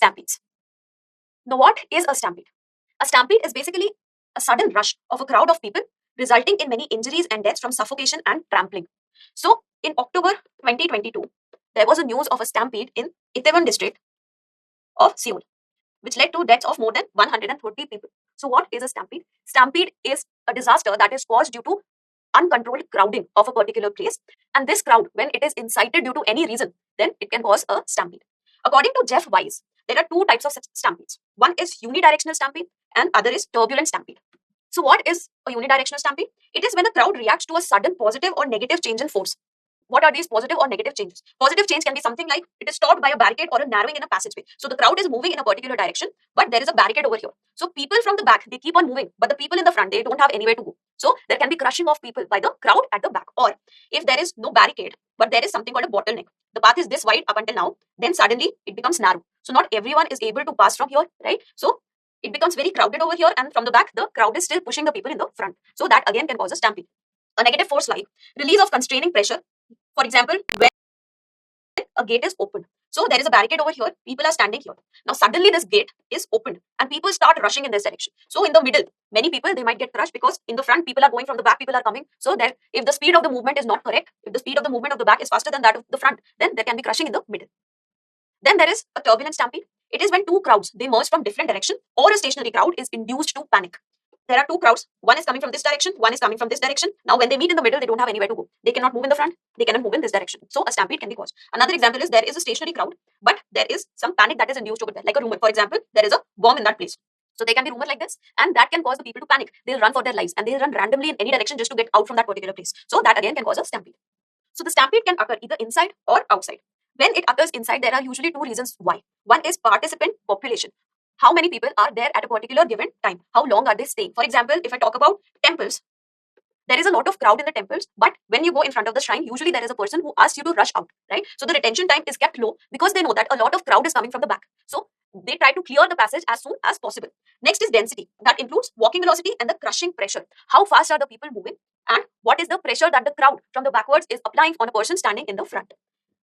Stampedes. Now, what is a stampede? A stampede is basically a sudden rush of a crowd of people resulting in many injuries and deaths from suffocation and trampling. So, in October 2022, there was a news of a stampede in Itaewon district of Seoul, which led to deaths of more than 130 people. So, what is a stampede? Stampede is a disaster that is caused due to uncontrolled crowding of a particular place. And this crowd, when it is incited due to any reason, then it can cause a stampede. According to Jeff Wise, there are two types of stampedes. One is unidirectional stampede and other is turbulent stampede. So what is a unidirectional stampede? It is when a crowd reacts to a sudden positive or negative change in force. What are these positive or negative changes? Positive change can be something like it is stopped by a barricade or a narrowing in a passageway. So the crowd is moving in a particular direction, but there is a barricade over here. So people from the back, they keep on moving, but the people in the front, they don't have anywhere to go. So there can be crushing of people by the crowd at the back. Or if there is no barricade, but there is something called a bottleneck. The path is this wide up until now, then suddenly it becomes narrow. So not everyone is able to pass from here, right? So it becomes very crowded over here, and from the back, the crowd is still pushing the people in the front. So that again can cause a stampede. A negative force like release of constraining pressure. For example, when a gate is opened. So there is a barricade over here. People are standing here. Now suddenly this gate is opened and people start rushing in this direction. So in the middle, many people, they might get crushed because in the front people are going, from the back people are coming. So that if the speed of the movement is not correct, if the speed of the movement of the back is faster than that of the front, then there can be crushing in the middle. Then there is a turbulent stampede. It is when two crowds, they merge from different direction, or a stationary crowd is induced to panic. There are two crowds. One is coming from this direction. One is coming from this direction. Now, when they meet in the middle, they don't have anywhere to go. They cannot move in the front. They cannot move in this direction. So, a stampede can be caused. Another example is there is a stationary crowd, but there is some panic that is induced over there. Like a rumor. For example, there is a bomb in that place. So, there can be rumor like this, and that can cause the people to panic. They'll run for their lives, and they'll run randomly in any direction just to get out from that particular place. So, that again can cause a stampede. So, the stampede can occur either inside or outside. When it occurs inside, there are usually two reasons why. One is participant population. How many people are there at a particular given time? How long are they staying? For example, if I talk about temples, there is a lot of crowd in the temples, but when you go in front of the shrine, usually there is a person who asks you to rush out, right? So the retention time is kept low because they know that a lot of crowd is coming from the back. So they try to clear the passage as soon as possible. Next is density. That includes walking velocity and the crushing pressure. How fast are the people moving? And what is the pressure that the crowd from the backwards is applying on a person standing in the front?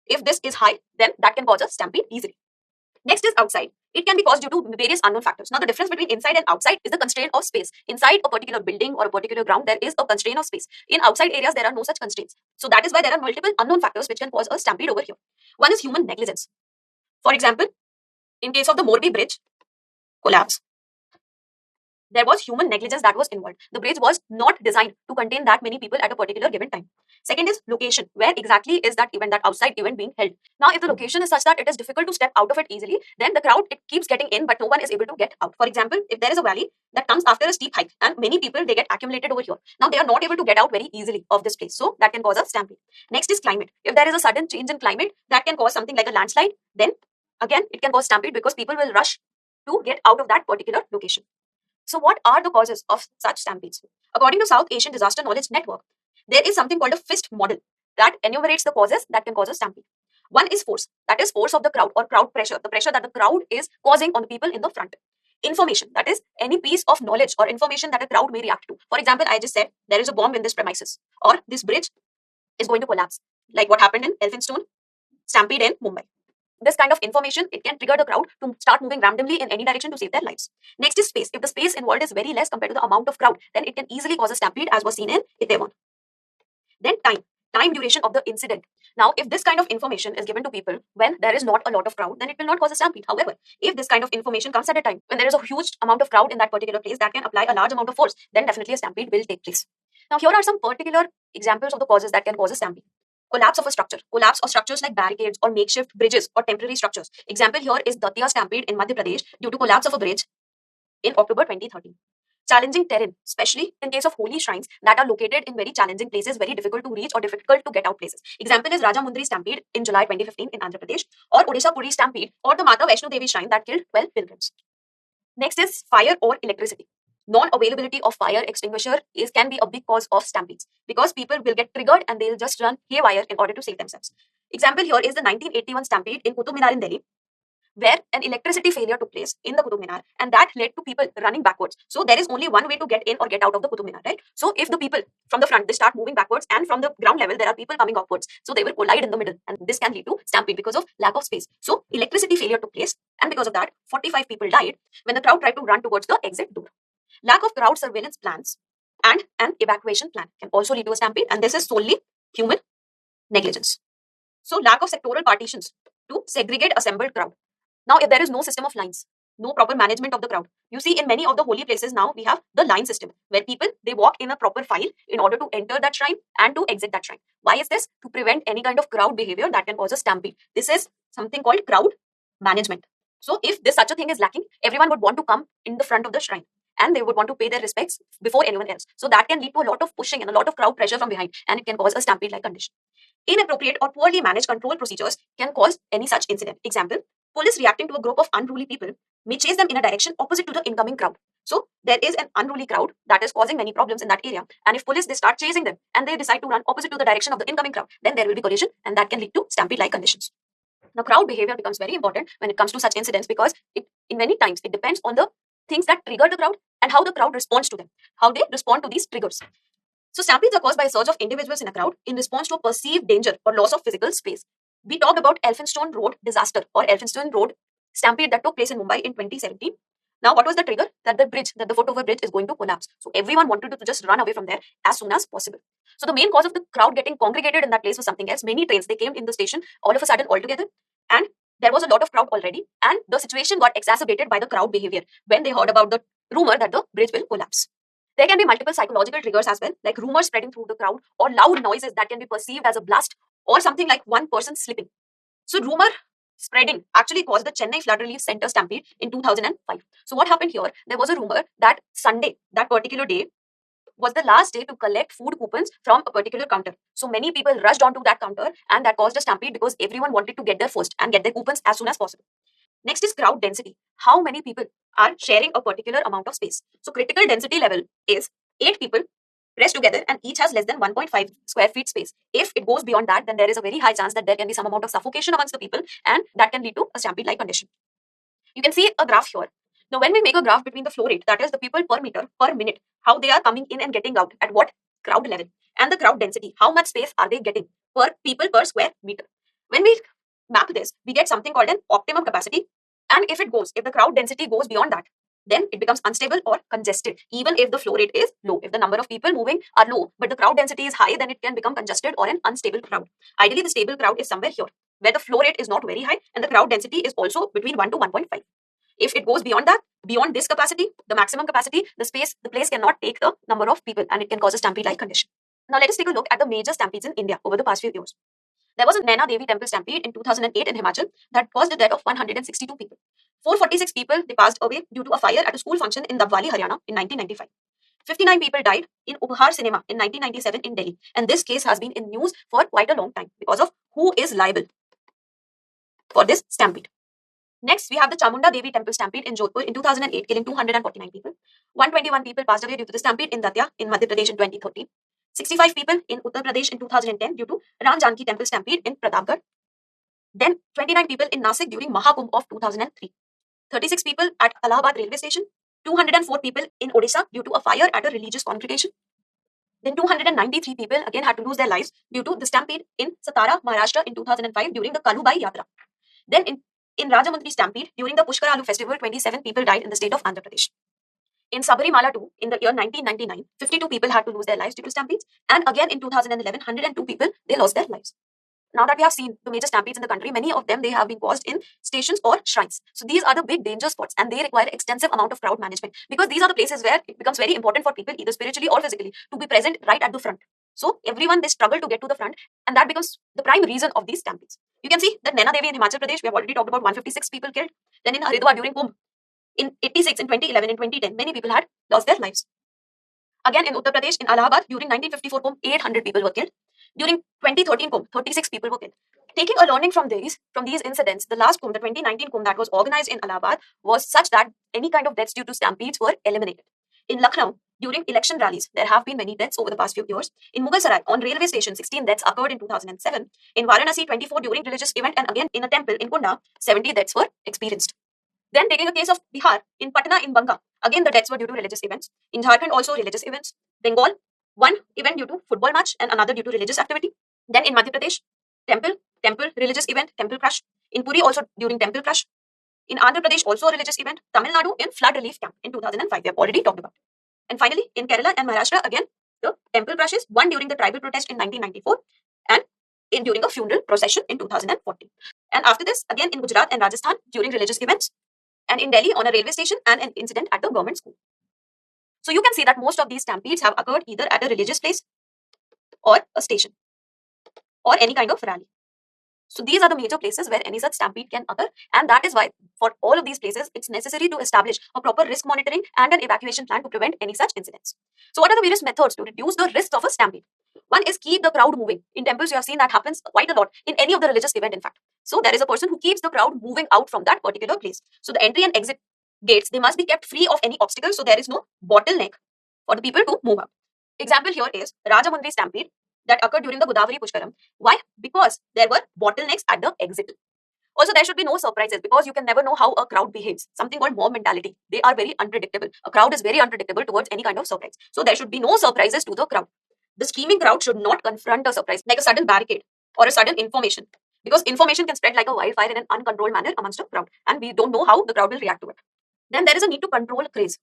If this is high, then that can cause a stampede easily. Next is outside. It can be caused due to various unknown factors. Now, the difference between inside and outside is the constraint of space. Inside a particular building or a particular ground, there is a constraint of space. In outside areas, there are no such constraints. So that is why there are multiple unknown factors which can cause a stampede over here. One is human negligence. For example, in case of the Morbi Bridge collapse, there was human negligence that was involved. The bridge was not designed to contain that many people at a particular given time. Second is location. Where exactly is that event, that outside event being held? Now, if the location is such that it is difficult to step out of it easily, then the crowd, it keeps getting in, but no one is able to get out. For example, if there is a valley that comes after a steep hike and many people, they get accumulated over here. Now, they are not able to get out very easily of this place. So that can cause a stampede. Next is climate. If there is a sudden change in climate, that can cause something like a landslide. Then again, it can cause stampede because people will rush to get out of that particular location. So what are the causes of such stampedes? According to South Asian Disaster Knowledge Network, there is something called a FIST model that enumerates the causes that can cause a stampede. One is force. That is force of the crowd or crowd pressure, the pressure that the crowd is causing on the people in the front. Information, that is any piece of knowledge or information that a crowd may react to. For example, I just said there is a bomb in this premises, or this bridge is going to collapse, like what happened in Elphinstone stampede in Mumbai. This kind of information, it can trigger the crowd to start moving randomly in any direction to save their lives. Next is space. If the space involved is very less compared to the amount of crowd, then it can easily cause a stampede, as was seen in Itaewon. Then time duration of the incident. Now, if this kind of information is given to people when there is not a lot of crowd, then it will not cause a stampede. However, if this kind of information comes at a time when there is a huge amount of crowd in that particular place that can apply a large amount of force, then definitely a stampede will take place. Now, here are some particular examples of the causes that can cause a stampede. Collapse of a structure. Collapse of structures like barricades or makeshift bridges or temporary structures. Example here is Datia stampede in Madhya Pradesh due to collapse of a bridge in October 2013. Challenging terrain, especially in case of holy shrines that are located in very challenging places, very difficult to reach or difficult to get out places. Example is Rajamundry stampede in July 2015 in Andhra Pradesh, or Odisha Puri stampede, or the Mata Vaishno Devi shrine that killed 12 pilgrims. Next is fire or electricity. Non-availability of fire extinguisher can be a big cause of stampedes because people will get triggered and they'll just run haywire in order to save themselves. Example here is the 1981 stampede in Qutub Minar in Delhi. where an electricity failure took place in the Qutub Minar, and that led to people running backwards. So there is only one way to get in or get out of the Qutub Minar, right? So if the people from the front, they start moving backwards, and from the ground level there are people coming upwards, so they will collide in the middle, and this can lead to stampede because of lack of space. So electricity failure took place, and because of that 45 people died when the crowd tried to run towards the exit door. Lack of crowd surveillance plans and an evacuation plan can also lead to a stampede, and this is solely human negligence. So lack of sectoral partitions to segregate assembled crowd. Now, if there is no system of lines, no proper management of the crowd, you see in many of the holy places now we have the line system where people, they walk in a proper file in order to enter that shrine and to exit that shrine. Why is this? To prevent any kind of crowd behavior that can cause a stampede. This is something called crowd management. So if this such a thing is lacking, everyone would want to come in the front of the shrine and they would want to pay their respects before anyone else. So that can lead to a lot of pushing and a lot of crowd pressure from behind, and it can cause a stampede-like condition. Inappropriate or poorly managed control procedures can cause any such incident. Example, police reacting to a group of unruly people may chase them in a direction opposite to the incoming crowd. So there is an unruly crowd that is causing many problems in that area, and if police, they start chasing them and they decide to run opposite to the direction of the incoming crowd, then there will be collision, and that can lead to stampede-like conditions. Now, crowd behavior becomes very important when it comes to such incidents because in many times it depends on the things that trigger the crowd and how the crowd responds to them, how they respond to these triggers. So stampedes are caused by a surge of individuals in a crowd in response to a perceived danger or loss of physical space. We talked about Elphinstone Road disaster or Elphinstone Road stampede that took place in Mumbai in 2017. Now, what was the trigger? That the foot-over bridge is going to collapse. So everyone wanted to just run away from there as soon as possible. So the main cause of the crowd getting congregated in that place was something else. Many trains, they came in the station all of a sudden altogether, and there was a lot of crowd already, and the situation got exacerbated by the crowd behavior when they heard about the rumor that the bridge will collapse. There can be multiple psychological triggers as well, like rumors spreading through the crowd or loud noises that can be perceived as a blast or something like one person slipping. So rumor spreading actually caused the Chennai Flood Relief Center stampede in 2005. So what happened here? There was a rumor that Sunday, that particular day, was the last day to collect food coupons from a particular counter. So many people rushed onto that counter, and that caused a stampede because everyone wanted to get there first and get their coupons as soon as possible. Next is crowd density. How many people are sharing a particular amount of space? So critical density level is 8 people pressed together and each has less than 1.5 square feet space. If it goes beyond that, then there is a very high chance that there can be some amount of suffocation amongst the people, and that can lead to a stampede-like condition. You can see a graph here. Now, when we make a graph between the flow rate, that is the people per meter per minute, how they are coming in and getting out at what crowd level, and the crowd density, how much space are they getting per people per square meter. When we map this, we get something called an optimum capacity. And if the crowd density goes beyond that, then it becomes unstable or congested, even if the flow rate is low. If the number of people moving are low, but the crowd density is high, then it can become congested or an unstable crowd. Ideally, the stable crowd is somewhere here, where the flow rate is not very high and the crowd density is also between 1 to 1.5. If it goes beyond that, beyond this capacity, the maximum capacity, the place cannot take the number of people, and it can cause a stampede-like condition. Now, let us take a look at the major stampedes in India over the past few years. There was a Naina Devi temple stampede in 2008 in Himachal that caused the death of 162 people. 446 people, they passed away due to a fire at a school function in Dabwali, Haryana in 1995. 59 people died in Ubhar Cinema in 1997 in Delhi. And this case has been in news for quite a long time because of who is liable for this stampede. Next, we have the Chamunda Devi temple stampede in Jodhpur in 2008, killing 249 people. 121 people passed away due to the stampede in Datia in Madhya Pradesh in 2013. 65 people in Uttar Pradesh in 2010 due to Ram Janki temple stampede in Pratapgarh. Then 29 people in Nasik during Mahakumbh of 2003. 36 people at Allahabad railway station. 204 people in Odisha due to a fire at a religious congregation. Then 293 people again had to lose their lives due to the stampede in Satara, Maharashtra in 2005 during the Kalubai Yatra. Then in Rajamundry stampede during the Pushkaralu festival, 27 people died in the state of Andhra Pradesh. In Sabarimala too, in the year 1999, 52 people had to lose their lives due to stampedes. And again in 2011, 102 people, they lost their lives. Now that we have seen the major stampedes in the country, many of them, they have been caused in stations or shrines. So these are the big danger spots, and they require extensive amount of crowd management because these are the places where it becomes very important for people, either spiritually or physically, to be present right at the front. So everyone, they struggle to get to the front, and that becomes the prime reason of these stampedes. You can see that Naina Devi in Himachal Pradesh, we have already talked about 156 people killed. Then in Haridwar during Kumbh, in 86, in 2011, in 2010, many people had lost their lives. Again in Uttar Pradesh, in Allahabad, during 1954 Kumbh, 800 people were killed. During 2013 Kumbh, 36 people were killed. Taking a learning from these incidents, the last Kumbh, the 2019 Kumbh that was organized in Allahabad, was such that any kind of deaths due to stampedes were eliminated. In Lucknow, During election rallies, there have been many deaths over the past few years. In Mughalsarai, on railway station, 16 deaths occurred in 2007. In Varanasi, 24 during religious event, and again in a temple in Kunda, 70 deaths were experienced. Then taking a case of Bihar, in Patna, in Banga, again the deaths were due to religious events. In Jharkhand, also religious events. Bengal, one event due to football match and another due to religious activity. Then in Madhya Pradesh, temple, religious event, temple crash. In Puri, also during temple crash. In Andhra Pradesh, also a religious event. Tamil Nadu, in flood relief camp in 2005. We have already talked about it. And finally, in Kerala and Maharashtra, again, the temple crashes, one during the tribal protest in 1994 and during a funeral procession in 2014. And after this, again in Gujarat and Rajasthan, during religious events, and in Delhi on a railway station and an incident at the government school. So you can see that most of these stampedes have occurred either at a religious place or a station or any kind of rally. So these are the major places where any such stampede can occur, and that is why for all of these places it's necessary to establish a proper risk monitoring and an evacuation plan to prevent any such incidents. So what are the various methods to reduce the risks of a stampede? One is keep the crowd moving. In temples you have seen that happens quite a lot in any of the religious event, in fact. So there is a person who keeps the crowd moving out from that particular place. So the entry and exit gates, they must be kept free of any obstacles, so there is no bottleneck for the people to move out. Example here is Rajamundry stampede that occurred during the Godavari Pushkaram. Why? Because there were bottlenecks at the exit. Also, there should be no surprises because you can never know how a crowd behaves. Something called mob mentality. They are very unpredictable. A crowd is very unpredictable towards any kind of surprise. So there should be no surprises to the crowd. The screaming crowd should not confront a surprise like a sudden barricade or a sudden information, because information can spread like a wildfire in an uncontrolled manner amongst a crowd, and we don't know how the crowd will react to it. Then there is a need to control craze.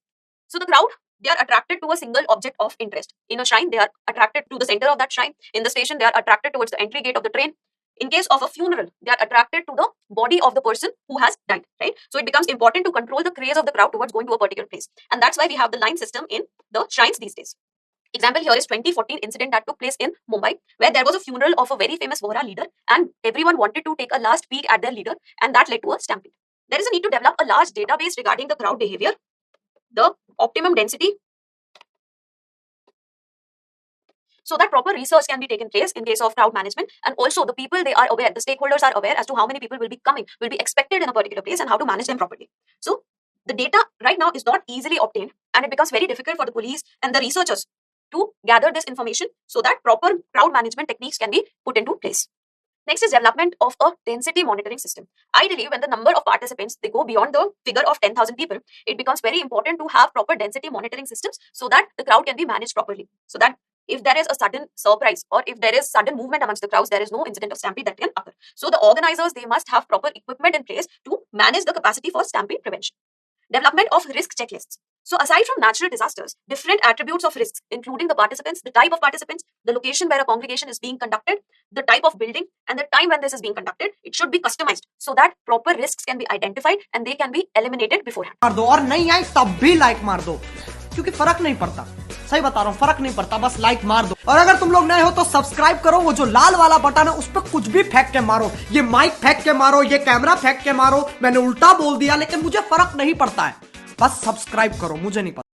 So the crowd, they are attracted to a single object of interest. In a shrine, they are attracted to the center of that shrine. In the station, they are attracted towards the entry gate of the train. In case of a funeral, they are attracted to the body of the person who has died, right? So it becomes important to control the craze of the crowd towards going to a particular place. And that's why we have the line system in the shrines these days. Example here is 2014 incident that took place in Mumbai, where there was a funeral of a very famous Vohra leader and everyone wanted to take a last peek at their leader, and that led to a stampede. There is a need to develop a large database regarding the crowd behavior, the optimum density, so that proper research can be taken place in case of crowd management, and also the people, they are aware, the stakeholders are aware as to how many people will be coming, will be expected in a particular place, and how to manage them properly. So the data right now is not easily obtained, and it becomes very difficult for the police and the researchers to gather this information so that proper crowd management techniques can be put into place. Next is development of a density monitoring system. Ideally, when the number of participants, they go beyond the figure of 10,000 people, it becomes very important to have proper density monitoring systems so that the crowd can be managed properly. So that if there is a sudden surprise or if there is sudden movement amongst the crowds, there is no incident of stampede that can occur. So the organizers, they must have proper equipment in place to manage the capacity for stampede prevention. Development of risk checklists. So aside from natural disasters, different attributes of risks, including the participants, the type of participants, the location where a congregation is being conducted, the type of building, and the time when this is being conducted, it should be customized so that proper risks can be identified and they can be eliminated beforehand. मार दो, और नहीं आए तब भी like मार दो, क्योंकि फर्क नहीं पड़ता। सही बता रहा हूँ, फर्क नहीं पड़ता, बस लाइक मार दो। और अगर तुम लोग नए हो तो सब्सक्राइब करो, वो जो लाल वाला बटन है उस पर कुछ भी फेंक के मारो, ये माइक फेंक के मारो, ये कैमरा फेंक के मारो, मैंने उल्टा बोल दिया लेकिन मुझे फर्क नहीं पड़ता है, बस सब्सक्राइब करो, मुझे नहीं पता।